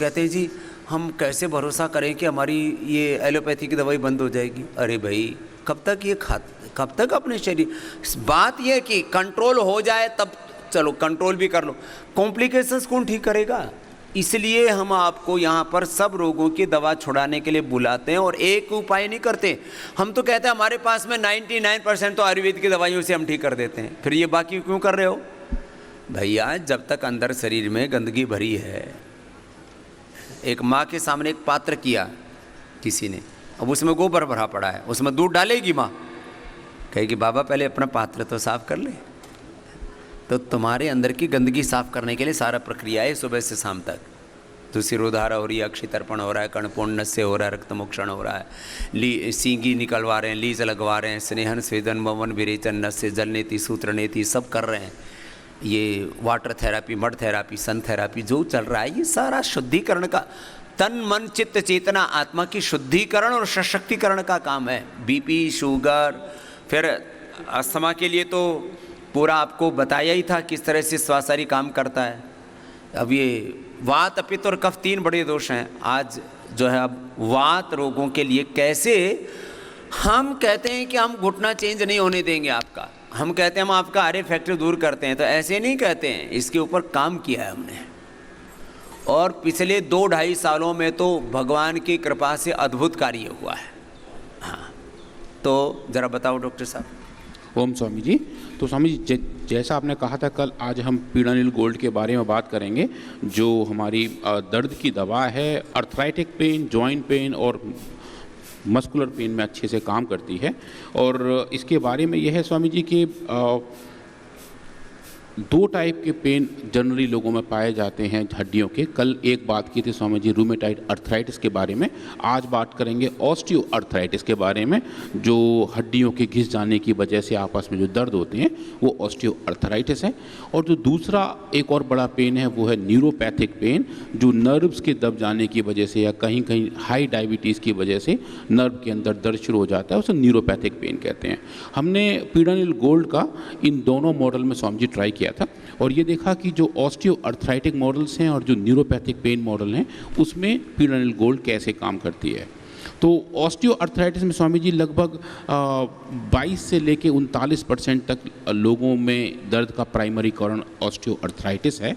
कहते हैं जी हम कैसे भरोसा करें कि हमारी ये एलोपैथी की दवाई बंद हो जाएगी। अरे भाई कब तक अपने शरीर, बात यह कि कंट्रोल हो जाए तब चलो कंट्रोल भी कर लो, कॉम्प्लिकेशंस कौन ठीक करेगा। इसलिए हम आपको यहाँ पर सब रोगों की दवा छुड़ाने के लिए बुलाते हैं और एक उपाय नहीं करते। हम तो कहते हैं हमारे पास में 99% तो आयुर्वेद की दवाइयों से हम ठीक कर देते हैं, फिर ये बाकी क्यों कर रहे हो भैया। जब तक अंदर शरीर में गंदगी भरी है, एक माँ के सामने एक पात्र किया किसी ने, अब उसमें गोबर भरा पड़ा है, उसमें दूध डालेगी माँ, कहेगी बाबा पहले अपना पात्र तो साफ कर ले। तो तुम्हारे अंदर की गंदगी साफ करने के लिए सारा प्रक्रिया है सुबह से शाम तक। तो सिरोधारा हो रही है, अक्षि तर्पण हो रहा है, कर्णपूर्ण नस्य हो रहा है, रक्त मोक्षण हो रहा है, सींगी निकलवा रहे हैं, लीज लगवा रहे हैं, स्नेहन स्वेदन मवन विरेचन नस्य जल नेति सूत्र नेति सब कर रहे हैं। ये वाटर थेरापी, मड थेरापी, सन थेरापी जो चल रहा है, ये सारा शुद्धिकरण का, तन मन चित्त चेतना आत्मा की शुद्धिकरण और सशक्तिकरण का काम है। बीपी, शुगर, फिर अस्थमा के लिए तो पूरा आपको बताया ही था किस तरह से श्वासारी काम करता है। अब ये वात, पित्त और कफ 3 बड़े दोष हैं। आज जो है अब वात रोगों के लिए कैसे हम कहते हैं कि हम घुटना चेंज नहीं होने देंगे आपका, हम कहते हैं हम आपका आर फैक्टर दूर करते हैं, तो ऐसे नहीं कहते हैं, इसके ऊपर काम किया है हमने। और पिछले 2-2.5 सालों में तो भगवान की कृपा से अद्भुत कार्य हुआ है। हाँ, तो ज़रा बताओ डॉक्टर साहब। ओम स्वामी जी। तो स्वामी जी जैसा आपने कहा था कल, आज हम पीडानिल गोल्ड के बारे में बात करेंगे, जो हमारी दर्द की दवा है, अर्थराइटिक पेन, जॉइंट पेन और मस्कुलर पेन में अच्छे से काम करती है। और इसके बारे में यह है स्वामी जी कि 2 टाइप के पेन जनरली लोगों में पाए जाते हैं हड्डियों के। कल एक बात की थी स्वामी जी रूमेटाइड अर्थराइटिस के बारे में, आज बात करेंगे ऑस्टियो अर्थराइटिस के बारे में, जो हड्डियों के घिस जाने की वजह से आपस में जो दर्द होते हैं वो ऑस्टियो अर्थराइटिस है। और जो दूसरा एक और बड़ा पेन है वो है न्यूरोपैथिक पेन, जो नर्व्स के दब जाने की वजह से या कहीं कहीं हाई डायबिटीज़ की वजह से नर्व के अंदर दर्द शुरू हो जाता है, उसे न्यूरोपैथिक पेन कहते हैं। हमने पीडानिल गोल्ड का इन दोनों मॉडल में स्वामी जी ट्राई किया था और ये देखा कि जो ऑस्टियो अर्थराइटिक मॉडल्स हैं और जो न्यूरोपैथिक पेन मॉडल हैं उसमें पीडानिल गोल्ड कैसे काम करती है। तो ऑस्टियो अर्थराइटिस में स्वामी जी लगभग 22 से लेके 39% तक लोगों में दर्द का प्राइमरी कारण ऑस्टियो अर्थराइटिस है।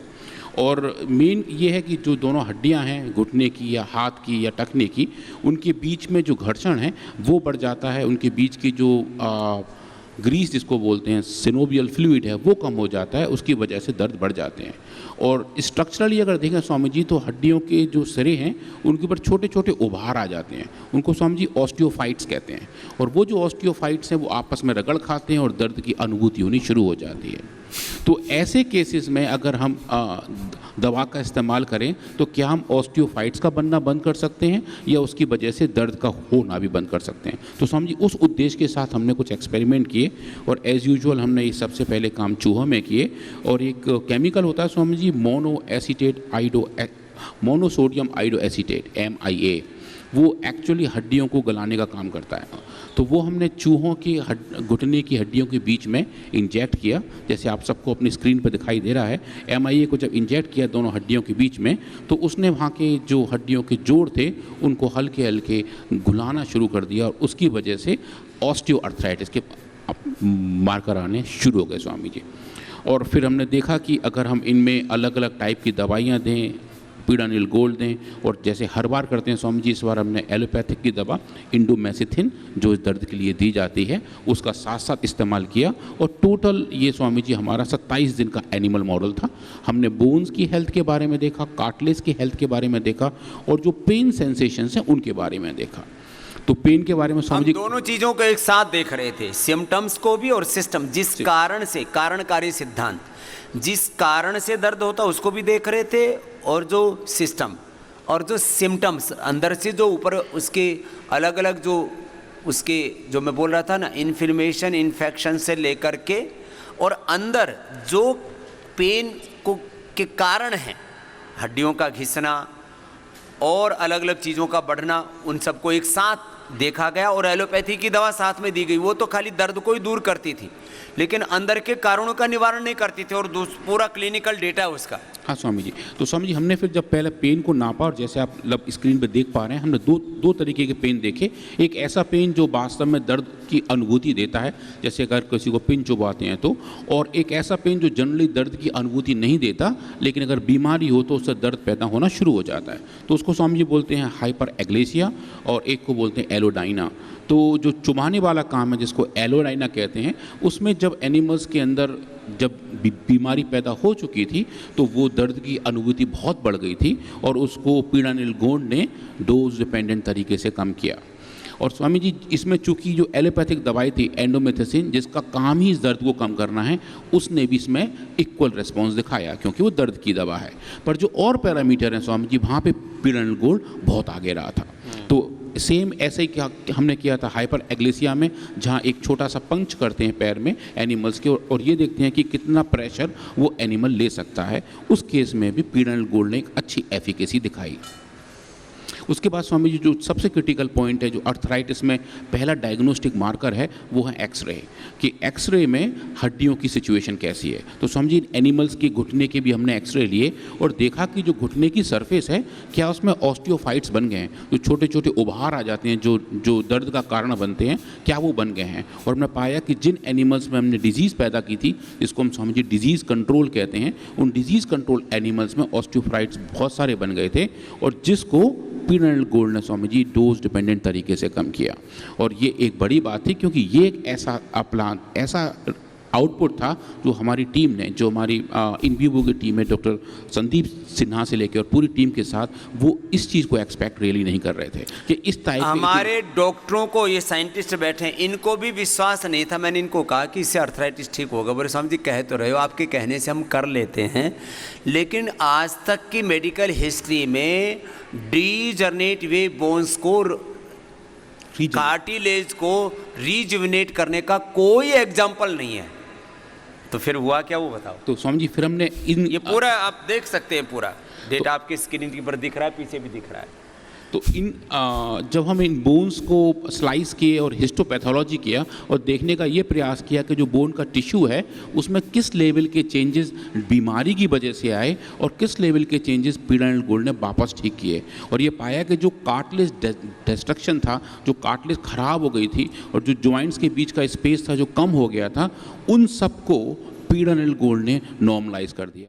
और मेन ये है कि जो दोनों हड्डियां हैं, घुटने की या हाथ की या टखने की, उनके बीच में जो घर्षण है वो बढ़ जाता है, उनके बीच की जो ग्रीस जिसको बोलते हैं, सिनोवियल फ्लूइड है, वो कम हो जाता है, उसकी वजह से दर्द बढ़ जाते हैं। और स्ट्रक्चरली अगर देखें स्वामी जी तो हड्डियों के जो सिरे हैं उनके ऊपर छोटे छोटे उभार आ जाते हैं, उनको स्वामी जी ऑस्टियोफाइट्स कहते हैं। और वो जो ऑस्टियोफाइट्स हैं वो आपस में रगड़ खाते हैं और दर्द की अनुभूति होनी शुरू हो जाती है। तो ऐसे केसेस में अगर हम दवा का इस्तेमाल करें तो क्या हम ऑस्टियोफाइट्स का बनना बंद कर सकते हैं या उसकी वजह से दर्द का होना भी बंद कर सकते हैं। तो स्वामी जी उस उद्देश्य के साथ हमने कुछ एक्सपेरिमेंट किए और एज़ यूजुअल हमने ये सबसे पहले काम चूहों में किए। और एक केमिकल होता है Swami ji monosodium आइडो acetate MIA, वो एक्चुअली हड्डियों को गलाने का काम करता है। तो वो हमने चूहों की घुटने की हड्डियों के बीच में इंजेक्ट किया, जैसे आप सबको अपनी स्क्रीन पर दिखाई दे रहा है। MIA को जब इंजेक्ट किया दोनों हड्डियों के बीच में, तो उसने वहाँ के जो हड्डियों के जोड़ थे उनको हल्के हल्के घुलाना शुरू कर दिया और उसकी वजह से ऑस्टियो अर्थराइटिस के मार्कर आने शुरू हो गए स्वामी जी। और फिर हमने देखा कि अगर हम इनमें अलग अलग टाइप की दवाइयाँ दें, पीडानिल गोल्ड दें, और जैसे हर बार करते हैं स्वामी जी, इस बार हमने एलोपैथिक की दवा इंडोमेसिथिन जो इस दर्द के लिए दी जाती है उसका साथ साथ इस्तेमाल किया। और टोटल ये स्वामी जी हमारा 27 दिन का एनिमल मॉडल था। हमने बोन्स की हेल्थ के बारे में देखा, कार्टिलेज की हेल्थ के बारे में देखा और जो पेन सेंसेशंस हैं उनके बारे में देखा। तो पेन के बारे में स्वामी जी दोनों चीज़ों को एक साथ देख रहे थे, सिम्टम्स को भी और सिस्टम, जिस कारण से, कारणकारी सिद्धांत, जिस कारण से दर्द होता उसको भी देख रहे थे, और जो सिस्टम और जो सिम्टम्स अंदर से जो ऊपर उसके अलग अलग जो उसके जो मैं बोल रहा था ना, इन्फ्लेमेशन, इन्फेक्शन से लेकर के और अंदर जो पेन को के कारण हैं, हड्डियों का घिसना और अलग अलग चीज़ों का बढ़ना, उन सबको एक साथ देखा गया और एलोपैथी की दवा साथ में दी गई। वो तो खाली दर्द को ही दूर करती थी, लेकिन अंदर के कारणों का निवारण नहीं करती थी, और पूरा क्लिनिकल डेटा है उसका। हाँ स्वामी जी, तो स्वामी जी हमने फिर जब पहले पेन को नापा, और जैसे आप स्क्रीन पे देख पा रहे हैं, हमने दो तरीके के पेन देखे। एक ऐसा पेन जो वास्तव में दर्द की अनुभूति देता है, जैसे अगर किसी को पिन चुभाते हैं तो, और एक ऐसा पेन जो जनरली दर्द की अनुभूति नहीं देता, लेकिन अगर बीमारी हो तो उससे दर्द पैदा होना शुरू हो जाता है। तो उसको स्वामी जी बोलते हैं हाइपर एग्लेसिया, और एक को बोलते हैं एलोडाइना। तो जो चुभाने वाला काम है, जिसको एलोडाइना कहते हैं, उसमें जब एनिमल्स के अंदर जब बीमारी पैदा हो चुकी थी तो वो दर्द की अनुभूति बहुत बढ़ गई थी, और उसको पीड़ानिल गोंड ने डोज डिपेंडेंट तरीके से कम किया। और स्वामी जी इसमें चूंकि जो एलोपैथिक दवाई थी एंडोमेथासिन, जिसका काम ही इस दर्द को कम करना है, उसने भी इसमें इक्वल रिस्पॉन्स दिखाया, क्योंकि वो दर्द की दवा है। पर जो और पैरामीटर हैं स्वामी जी, वहाँ पे पीड़ानिल गोंड बहुत आगे रहा था। तो सेम ऐसे ही क्या हमने किया था हाइपर एग्लेसिया में, जहाँ एक छोटा सा पंच करते हैं पैर में एनिमल्स के, और ये देखते हैं कि कितना प्रेशर वो एनिमल ले सकता है। उस केस में भी पीड़ानिल गोंड ने एक अच्छी एफिकेसी दिखाई। उसके बाद स्वामी जी जो सबसे क्रिटिकल पॉइंट है, जो अर्थराइटिस में पहला डायग्नोस्टिक मार्कर है, वो है एक्सरे, कि एक्सरे में हड्डियों की सिचुएशन कैसी है। तो स्वामी जी एनिमल्स के घुटने के भी हमने एक्सरे लिए और देखा कि जो घुटने की सरफेस है, क्या उसमें ऑस्टियोफाइट्स बन गए हैं, जो छोटे छोटे उभार आ जाते हैं जो दर्द का कारण बनते हैं, क्या वो बन गए हैं। और हमने पाया कि जिन एनिमल्स में हमने डिजीज़ पैदा की थी, जिसको हम स्वामी जी डिजीज़ कंट्रोल कहते हैं, उन डिजीज़ कंट्रोल एनिमल्स में ऑस्टियोफाइट्स बहुत सारे बन गए थे, और जिसको पीड़ानिल गोंड ने स्वामी जी डोज डिपेंडेंट तरीके से कम किया। और ये एक बड़ी बात थी, क्योंकि ये एक ऐसा आउटपुट था जो हमारी टीम ने, जो हमारी इन वीवो की टीम है, डॉक्टर संदीप सिन्हा से लेकर और पूरी टीम के साथ, वो इस चीज़ को एक्सपेक्ट रियली नहीं कर रहे थे कि इस टाइप। हमारे डॉक्टरों को, ये साइंटिस्ट बैठे हैं, इनको भी विश्वास नहीं था। मैंने इनको कहा कि इससे अर्थराइटिस ठीक होगा। बोले स्वामी जी कह तो रहे हो, आपके कहने से हम कर लेते हैं, लेकिन आज तक की मेडिकल हिस्ट्री में डीजनरेटिव बोन्स को, कार्टिलेज को रीजुविनेट करने का कोई एग्जाम्पल नहीं है। तो फिर हुआ क्या, वो बताओ। तो स्वामी जी फिर हमने ये पूरा आप देख सकते हैं, पूरा डेटा आपकी स्क्रीन के ऊपर दिख रहा है, पीछे भी दिख रहा है। तो जब हम इन बोन्स को स्लाइस किए और हिस्टोपैथोलॉजी किया, और देखने का ये प्रयास किया कि जो बोन का टिश्यू है उसमें किस लेवल के चेंजेस बीमारी की वजह से आए और किस लेवल के चेंजेस पीड़ानिल गोंड ने वापस ठीक किए, और ये पाया कि जो कार्टिलेज डिस्ट्रक्शन था, जो कार्टिलेज खराब हो गई थी और जो जॉइंट्स के बीच का स्पेस था जो कम हो गया था, उन सबको पीड़ानिल गोंड ने नॉर्मलाइज कर दिया।